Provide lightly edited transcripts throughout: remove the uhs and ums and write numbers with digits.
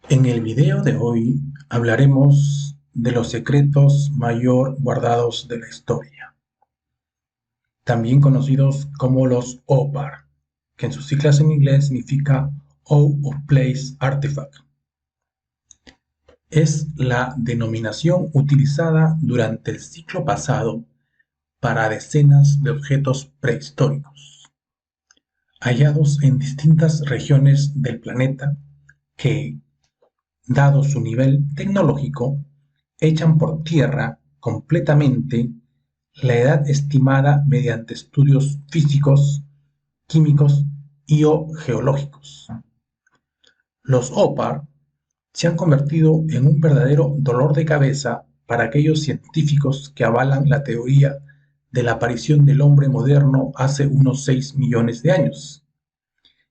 En el video de hoy hablaremos de los secretos mayor guardados de la historia, también conocidos como los OPAR, que en sus siglas en inglés significa Out of Place Artifact. Es la denominación utilizada durante el siglo pasado para decenas de objetos prehistóricos, hallados en distintas regiones del planeta que, dado su nivel tecnológico, echan por tierra completamente la edad estimada mediante estudios físicos, químicos y o geológicos. Los OPAR se han convertido en un verdadero dolor de cabeza para aquellos científicos que avalan la teoría de la aparición del hombre moderno hace unos 6 millones de años,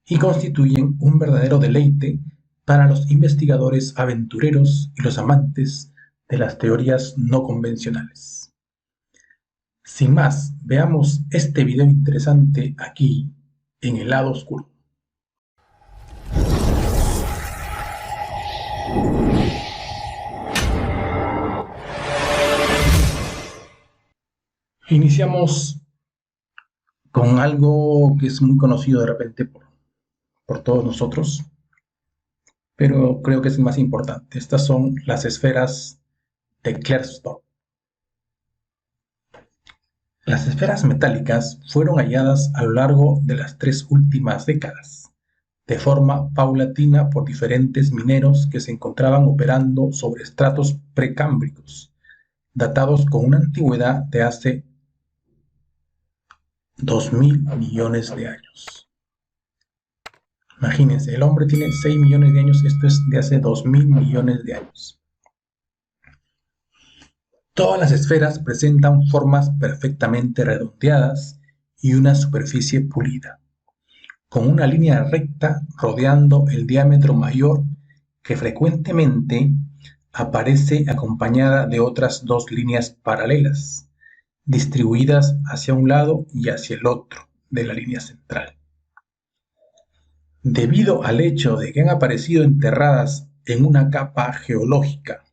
y constituyen un verdadero deleite para los investigadores aventureros y los amantes de las teorías no convencionales. Sin más, veamos este video interesante aquí en el lado oscuro. Iniciamos con algo que es muy conocido de repente por todos nosotros, pero creo que es el más importante. Estas son las esferas de Klerksdorp. Las esferas metálicas fueron halladas a lo largo de las 3 últimas décadas, de forma paulatina por diferentes mineros que se encontraban operando sobre estratos precámbricos, datados con una antigüedad de hace 2.000 millones de años. Imagínense, el hombre tiene 6 millones de años, esto es de hace 2.000 millones de años. Todas las esferas presentan formas perfectamente redondeadas y una superficie pulida, con una línea recta rodeando el diámetro mayor que frecuentemente aparece acompañada de otras 2 líneas paralelas, distribuidas hacia un lado y hacia el otro de la línea central. Debido al hecho de que han aparecido enterradas en una capa geológica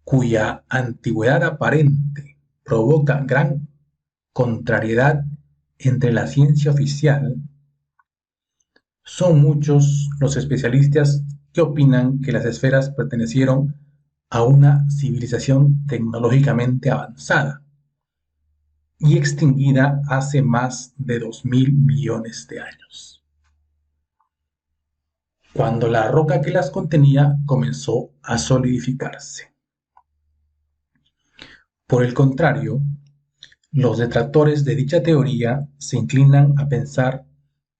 cuya antigüedad aparente provoca gran contrariedad entre la ciencia oficial, son muchos los especialistas que opinan que las esferas pertenecieron a una civilización tecnológicamente avanzada y extinguida hace más de 2.000 millones de años, cuando la roca que las contenía comenzó a solidificarse. Por el contrario, los detractores de dicha teoría se inclinan a pensar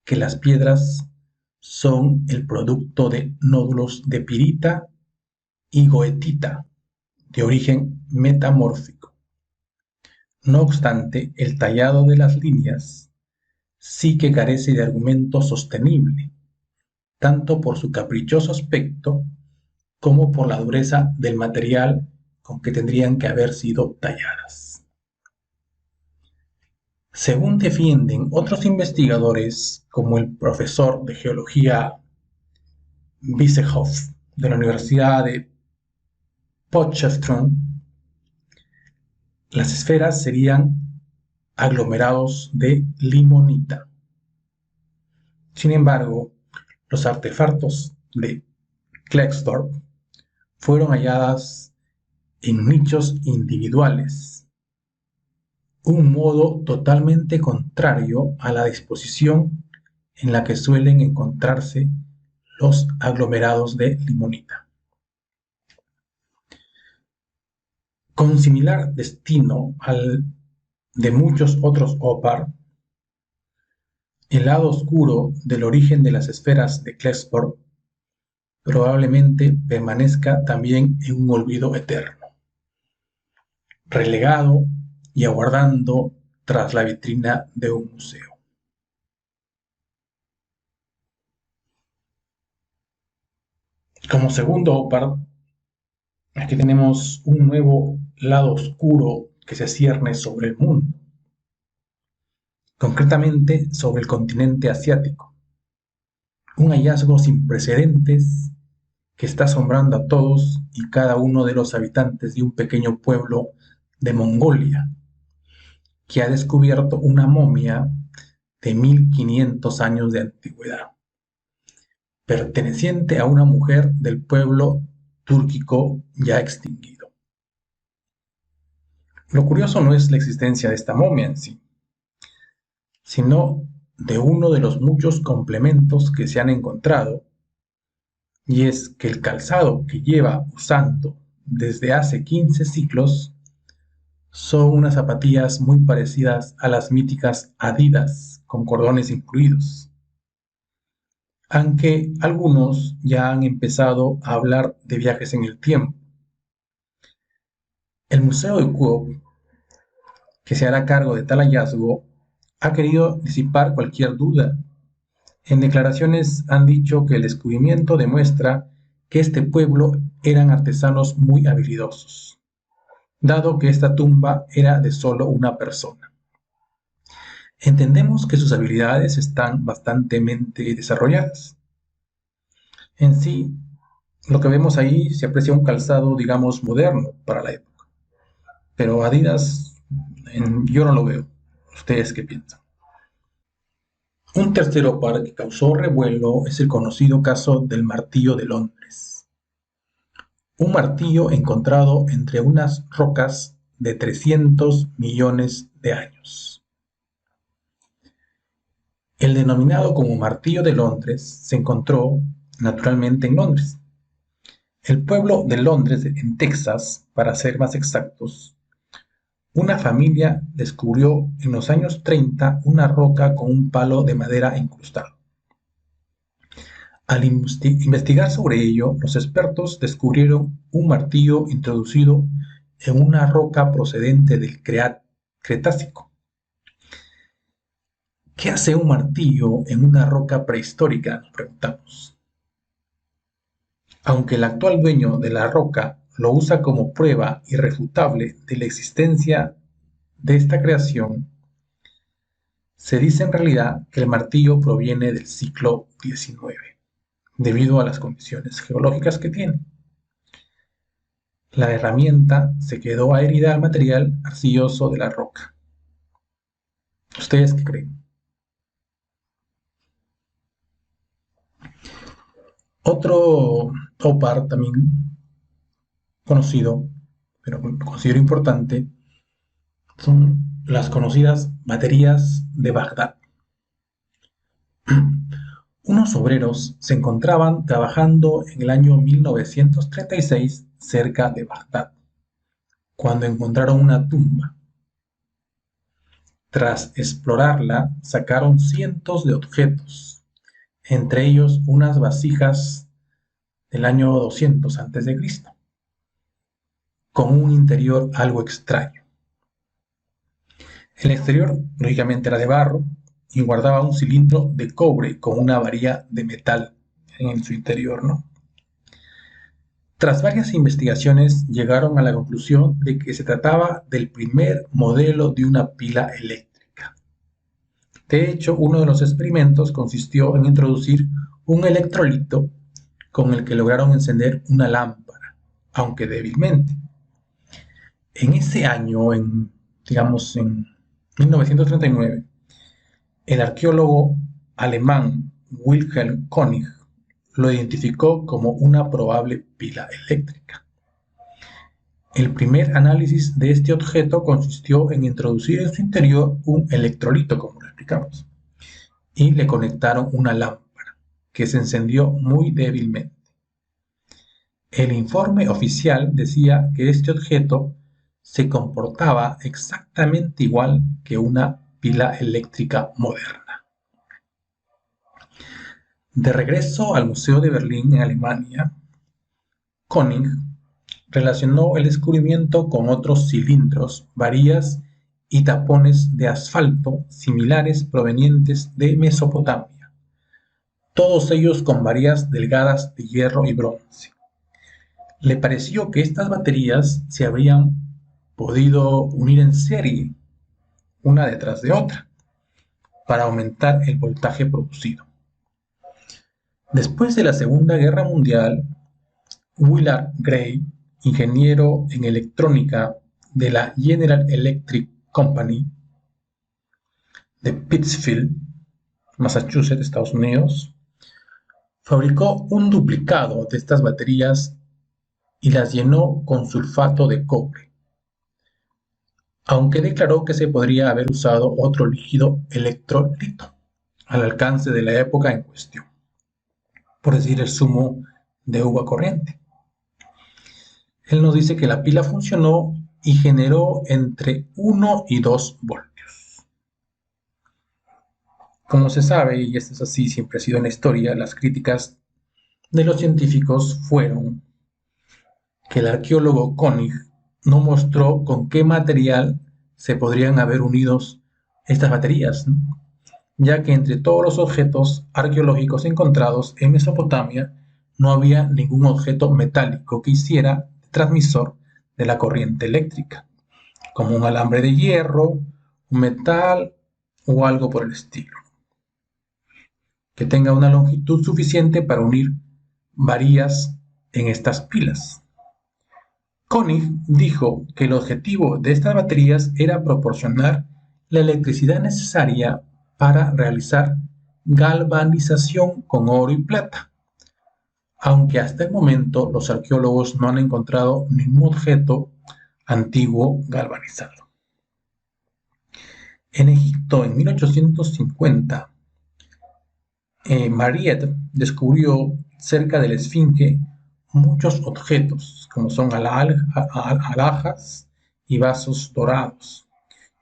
que las piedras son el producto de nódulos de pirita y goetita, de origen metamórfico. No obstante, el tallado de las líneas sí que carece de argumento sostenible, tanto por su caprichoso aspecto como por la dureza del material con que tendrían que haber sido talladas. Según defienden otros investigadores, como el profesor de geología Wissenhoff de la Universidad de Potchefstroom, las esferas serían aglomerados de limonita. Sin embargo, los artefactos de Klerksdorp fueron halladas en nichos individuales, un modo totalmente contrario a la disposición en la que suelen encontrarse los aglomerados de limonita. Con similar destino al de muchos otros OPAR, el lado oscuro del origen de las esferas de Klerksdorp probablemente permanezca también en un olvido eterno, relegado y aguardando tras la vitrina de un museo. Como segundo OPAR, aquí tenemos un nuevo lado oscuro que se cierne sobre el mundo, concretamente sobre el continente asiático. Un hallazgo sin precedentes que está asombrando a todos y cada uno de los habitantes de un pequeño pueblo de Mongolia, que ha descubierto una momia de 1500 años de antigüedad, perteneciente a una mujer del pueblo túrquico ya extinguido. Lo curioso no es la existencia de esta momia en sí, sino de uno de los muchos complementos que se han encontrado, y es que el calzado que lleva usando desde hace 15 siglos son unas zapatillas muy parecidas a las míticas Adidas, con cordones incluidos, aunque algunos ya han empezado a hablar de viajes en el tiempo. El Museo de Kuop, que se hará cargo de tal hallazgo, ha querido disipar cualquier duda. En declaraciones han dicho que el descubrimiento demuestra que este pueblo eran artesanos muy habilidosos, dado que esta tumba era de solo una persona. Entendemos que sus habilidades están bastante desarrolladas. En sí, lo que vemos ahí se aprecia un calzado, digamos, moderno para la época. Pero Adidas, yo no lo veo. ¿Ustedes qué piensan? Un tercero par que causó revuelo es el conocido caso del martillo de Londres. Un martillo encontrado entre unas rocas de 300 millones de años. El denominado como martillo de Londres se encontró naturalmente en Londres. El pueblo de Londres, en Texas, para ser más exactos, una familia descubrió en los años 30 una roca con un palo de madera incrustado. Al investigar sobre ello, los expertos descubrieron un martillo introducido en una roca procedente del Cretácico. ¿Qué hace un martillo en una roca prehistórica?, nos preguntamos. Aunque el actual dueño de la roca lo usa como prueba irrefutable de la existencia de esta creación, se dice en realidad que el martillo proviene del siglo XIX, debido a las condiciones geológicas que tiene. La herramienta se quedó adherida al material arcilloso de la roca. ¿Ustedes qué creen? Otro OPAR también conocido, pero considero importante, son las conocidas baterías de Bagdad. Unos obreros se encontraban trabajando en el año 1936 cerca de Bagdad, cuando encontraron una tumba. Tras explorarla, sacaron cientos de objetos, entre ellos unas vasijas del año 200 a.C., con un interior algo extraño. El exterior, lógicamente, era de barro y guardaba un cilindro de cobre con una varilla de metal en su interior, ¿no? Tras varias investigaciones, llegaron a la conclusión de que se trataba del primer modelo de una pila eléctrica. De hecho, uno de los experimentos consistió en introducir un electrolito con el que lograron encender una lámpara, aunque débilmente. En ese año, digamos en 1939, el arqueólogo alemán Wilhelm König lo identificó como una probable pila eléctrica. El primer análisis de este objeto consistió en introducir en su interior un electrolito, como lo explicamos, y le conectaron una lámpara, que se encendió muy débilmente. El informe oficial decía que este objeto se comportaba exactamente igual que una pila eléctrica moderna. De regreso al Museo de Berlín, en Alemania, König relacionó el descubrimiento con otros cilindros, varillas y tapones de asfalto similares provenientes de Mesopotamia, todos ellos con varillas delgadas de hierro y bronce. Le pareció que estas baterías se habrían podido unir en serie, una detrás de otra, para aumentar el voltaje producido. Después de la Segunda Guerra Mundial, Willard Gray, ingeniero en electrónica de la General Electric Company de Pittsfield, Massachusetts, Estados Unidos, fabricó un duplicado de estas baterías y las llenó con sulfato de cobre, aunque declaró que se podría haber usado otro líquido electrolito al alcance de la época en cuestión, por decir el zumo de uva corriente. Él nos dice que la pila funcionó y generó entre 1 y 2 voltios. Como se sabe, y esto es así, siempre ha sido en la historia, las críticas de los científicos fueron que el arqueólogo Koenig no mostró con qué material se podrían haber unido estas baterías, ¿no? Ya que entre todos los objetos arqueológicos encontrados en Mesopotamia no había ningún objeto metálico que hiciera de transmisor de la corriente eléctrica, como un alambre de hierro, un metal o algo por el estilo, que tenga una longitud suficiente para unir varillas en estas pilas. Koenig dijo que el objetivo de estas baterías era proporcionar la electricidad necesaria para realizar galvanización con oro y plata, aunque hasta el momento los arqueólogos no han encontrado ningún objeto antiguo galvanizado. En Egipto, en 1850, Mariette descubrió cerca de la Esfinge muchos objetos, como son alhajas y vasos dorados,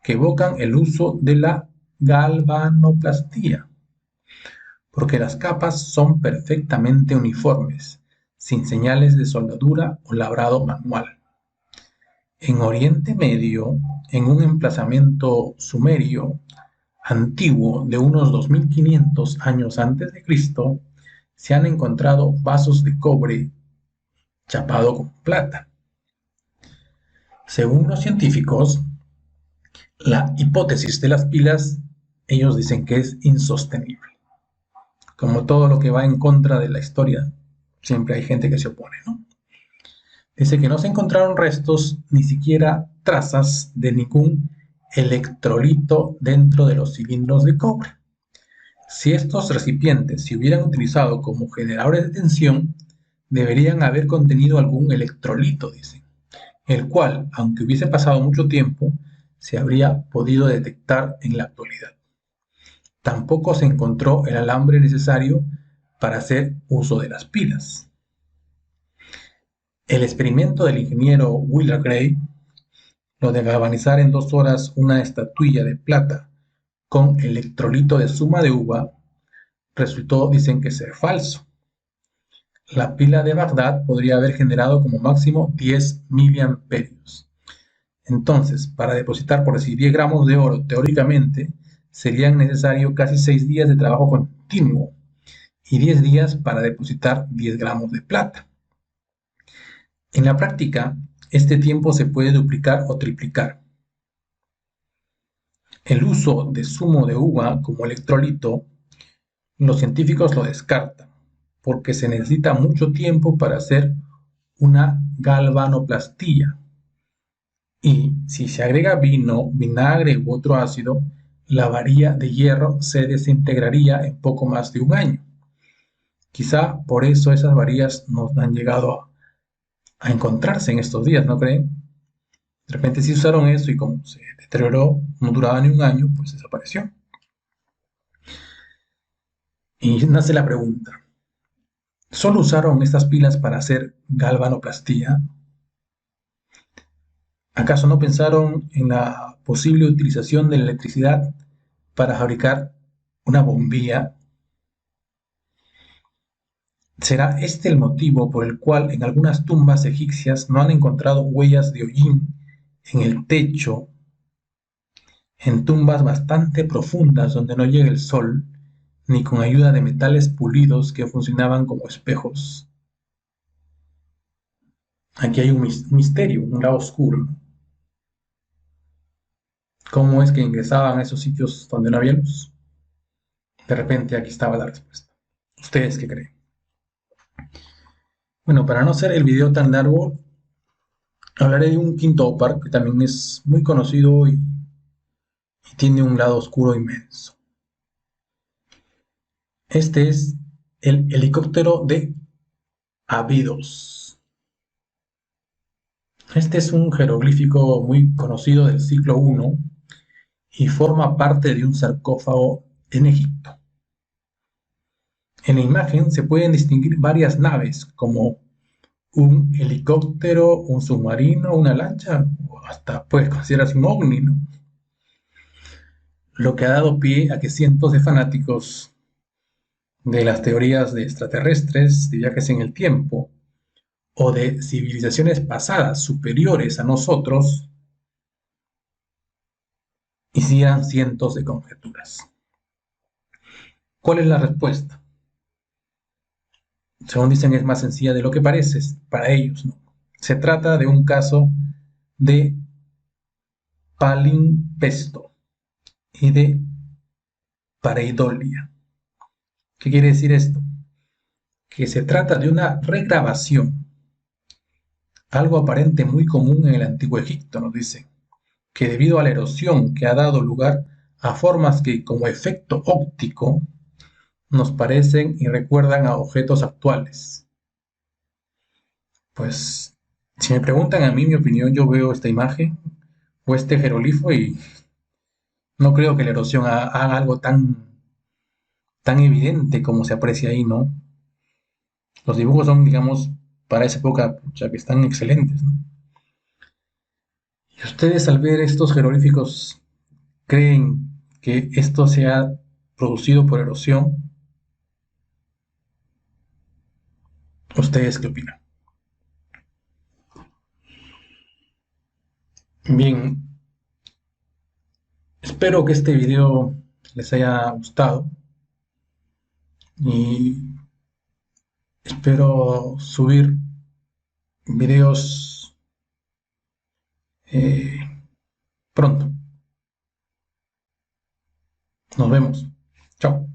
que evocan el uso de la galvanoplastía, porque las capas son perfectamente uniformes, sin señales de soldadura o labrado manual. En Oriente Medio, en un emplazamiento sumerio antiguo de unos 2500 años antes de Cristo, se han encontrado vasos de cobre chapado con plata. Según los científicos, la hipótesis de las pilas, ellos dicen que es insostenible. Como todo lo que va en contra de la historia, siempre hay gente que se opone, ¿no? Dice que no se encontraron restos, ni siquiera trazas de ningún electrolito dentro de los cilindros de cobre. Si estos recipientes se hubieran utilizado como generadores de tensión, deberían haber contenido algún electrolito, dicen, el cual, aunque hubiese pasado mucho tiempo, se habría podido detectar en la actualidad. Tampoco se encontró el alambre necesario para hacer uso de las pilas. El experimento del ingeniero Willard Gray, lo de galvanizar en 2 horas una estatuilla de plata con electrolito de zuma de uva, resultó, dicen, que ser falso. La pila de Bagdad podría haber generado como máximo 10 miliamperios. Entonces, para depositar, por decir, 10 gramos de oro, teóricamente, serían necesarios casi 6 días de trabajo continuo y 10 días para depositar 10 gramos de plata. En la práctica, este tiempo se puede duplicar o triplicar. El uso de zumo de uva como electrolito, los científicos lo descartan, porque se necesita mucho tiempo para hacer una galvanoplastía. Y si se agrega vino, vinagre u otro ácido, la varilla de hierro se desintegraría en poco más de un año. Quizá por eso esas varillas no han llegado a encontrarse en estos días, ¿no creen? De repente sí usaron eso y como se deterioró, no duraba ni un año, pues desapareció. Y nace la pregunta, ¿solo usaron estas pilas para hacer galvanoplastía? ¿Acaso no pensaron en la posible utilización de la electricidad para fabricar una bombilla? ¿Será este el motivo por el cual en algunas tumbas egipcias no han encontrado huellas de hollín en el techo, en tumbas bastante profundas donde no llega el sol, ni con ayuda de metales pulidos que funcionaban como espejos? Aquí hay un misterio, un lado oscuro, ¿no? ¿Cómo es que ingresaban a esos sitios donde no había luz? De repente aquí estaba la respuesta. ¿Ustedes qué creen? Bueno, para no hacer el video tan largo, hablaré de un quinto par que también es muy conocido y tiene un lado oscuro inmenso. Este es el helicóptero de Abidos. Este es un jeroglífico muy conocido del siglo I y forma parte de un sarcófago en Egipto. En la imagen se pueden distinguir varias naves como un helicóptero, un submarino, una lancha, o hasta puedes considerarse un ovni, ¿no? Lo que ha dado pie a que cientos de fanáticos de las teorías de extraterrestres, de viajes en el tiempo o de civilizaciones pasadas superiores a nosotros hicieran cientos de conjeturas. ¿Cuál es la respuesta? Según dicen, es más sencilla de lo que parece para ellos, ¿no? Se trata de un caso de palimpsesto y de pareidolia. ¿Qué quiere decir esto? Que se trata de una regrabación, algo aparente muy común en el antiguo Egipto, nos dice, que debido a la erosión que ha dado lugar a formas que como efecto óptico nos parecen y recuerdan a objetos actuales. Pues si me preguntan a mí mi opinión, yo veo esta imagen o este jeroglifo y no creo que la erosión haga algo tan evidente como se aprecia ahí, ¿no? Los dibujos son, digamos, para esa época, ya que están excelentes, ¿no? ¿Y ustedes al ver estos jeroglíficos creen que esto se ha producido por erosión? ¿Ustedes qué opinan? Bien, espero que este video les haya gustado y espero subir videos eh, pronto. Nos vemos. Chao.